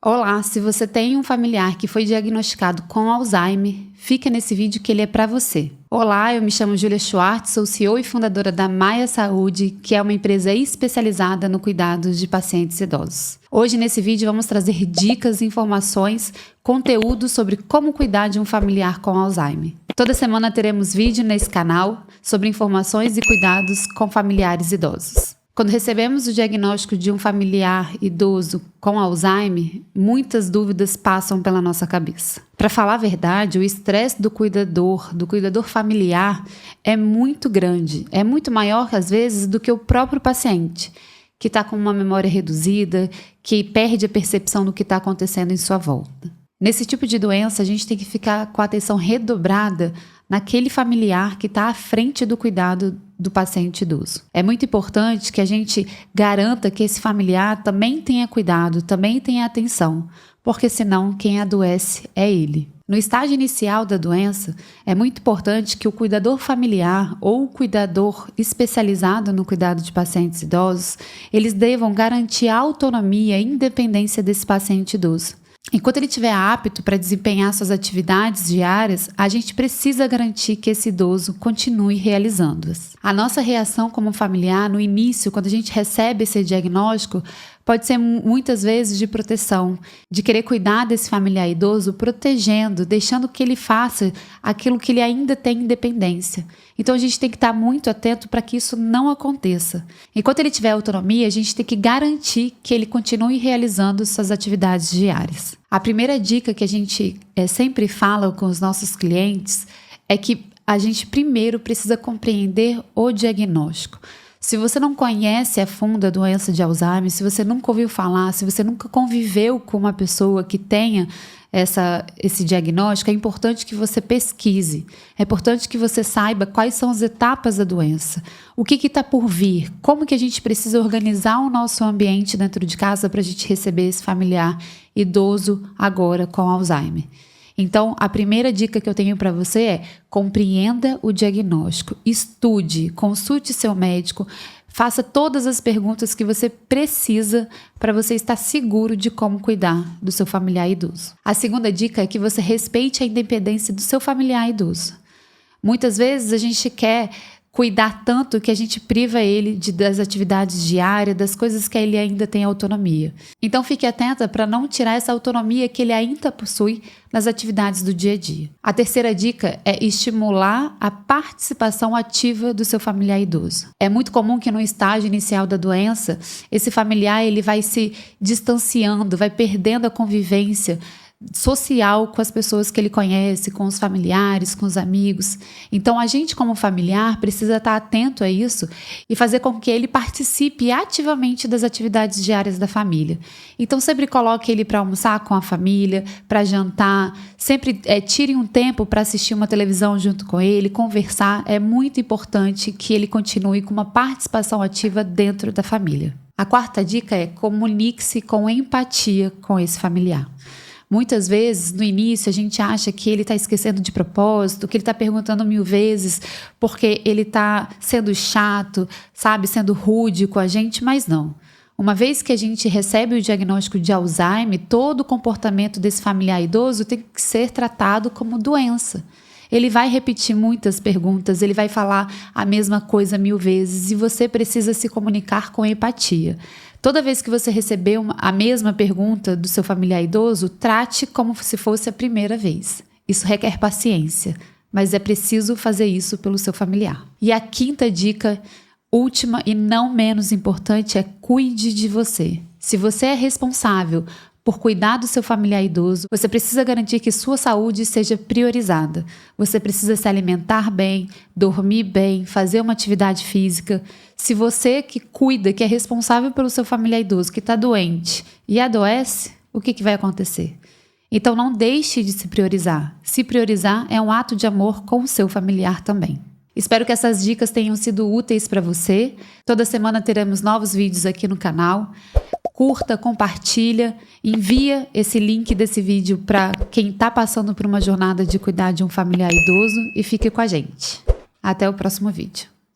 Olá, se você tem um familiar que foi diagnosticado com Alzheimer, fica nesse vídeo que ele é para você. Olá, eu me chamo Júlia Schwartz, sou CEO e fundadora da Maia Saúde, que é uma empresa especializada no cuidado de pacientes idosos. Hoje nesse vídeo vamos trazer dicas, informações, conteúdo sobre como cuidar de um familiar com Alzheimer. Toda semana teremos vídeo nesse canal sobre informações e cuidados com familiares idosos. Quando recebemos o diagnóstico de um familiar idoso com Alzheimer, muitas dúvidas passam pela nossa cabeça. Para falar a verdade, o estresse do cuidador familiar é muito grande, é muito maior às vezes do que o próprio paciente, que está com uma memória reduzida, que perde a percepção do que está acontecendo em sua volta. Nesse tipo de doença, a gente tem que ficar com a atenção redobrada naquele familiar que está à frente do cuidado do paciente idoso. É muito importante que a gente garanta que esse familiar também tenha cuidado, também tenha atenção, porque senão quem adoece é ele. No estágio inicial da doença, é muito importante que o cuidador familiar ou o cuidador especializado no cuidado de pacientes idosos, eles devam garantir a autonomia e independência desse paciente idoso. Enquanto ele estiver apto para desempenhar suas atividades diárias, a gente precisa garantir que esse idoso continue realizando-as. A nossa reação como familiar no início, quando a gente recebe esse diagnóstico, pode ser muitas vezes de proteção, de querer cuidar desse familiar idoso, protegendo, deixando que ele faça aquilo que ele ainda tem independência. Então a gente tem que estar muito atento para que isso não aconteça. Enquanto ele tiver autonomia, a gente tem que garantir que ele continue realizando suas atividades diárias. A primeira dica que a gente sempre fala com os nossos clientes é que a gente primeiro precisa compreender o diagnóstico. Se você não conhece a fundo a doença de Alzheimer, se você nunca ouviu falar, se você nunca conviveu com uma pessoa que tenha esse diagnóstico, é importante que você pesquise. É importante que você saiba quais são as etapas da doença, o que está por vir, como que a gente precisa organizar o nosso ambiente dentro de casa para a gente receber esse familiar idoso agora com Alzheimer. Então, a primeira dica que eu tenho para você é: compreenda o diagnóstico, estude, consulte seu médico, faça todas as perguntas que você precisa para você estar seguro de como cuidar do seu familiar idoso. A segunda dica é que você respeite a independência do seu familiar idoso. Muitas vezes a gente quer cuidar tanto que a gente priva ele das atividades diárias, das coisas que ele ainda tem autonomia. Então fique atenta para não tirar essa autonomia que ele ainda possui nas atividades do dia a dia. A terceira dica é estimular a participação ativa do seu familiar idoso. É muito comum que no estágio inicial da doença, esse familiar ele vai se distanciando, vai perdendo a convivência social com as pessoas que ele conhece, com os familiares, com os amigos. Então a gente como familiar precisa estar atento a isso e fazer com que ele participe ativamente das atividades diárias da família. Então sempre coloque ele para almoçar com a família, para jantar, sempre tire um tempo para assistir uma televisão junto com ele, conversar. É muito importante que ele continue com uma participação ativa dentro da família. A quarta dica é: comunique-se com empatia com esse familiar. Muitas vezes, no início, a gente acha que ele está esquecendo de propósito, que ele está perguntando 1000 vezes porque ele está sendo chato, sabe, sendo rude com a gente, mas não. Uma vez que a gente recebe o diagnóstico de Alzheimer, todo o comportamento desse familiar idoso tem que ser tratado como doença. Ele vai repetir muitas perguntas, ele vai falar a mesma coisa 1000 vezes e você precisa se comunicar com empatia. Toda vez que você receber a mesma pergunta do seu familiar idoso, trate como se fosse a primeira vez. Isso requer paciência, mas é preciso fazer isso pelo seu familiar. E a quinta dica, última e não menos importante, é: cuide de você. Se você é responsável por cuidar do seu familiar idoso, você precisa garantir que sua saúde seja priorizada. Você precisa se alimentar bem, dormir bem, fazer uma atividade física. Se você que cuida, que é responsável pelo seu familiar idoso, que está doente e adoece, o que vai acontecer? Então não deixe de se priorizar. Se priorizar é um ato de amor com o seu familiar também. Espero que essas dicas tenham sido úteis para você. Toda semana teremos novos vídeos aqui no canal. Curta, compartilha, envia esse link desse vídeo para quem está passando por uma jornada de cuidar de um familiar idoso e fique com a gente. Até o próximo vídeo.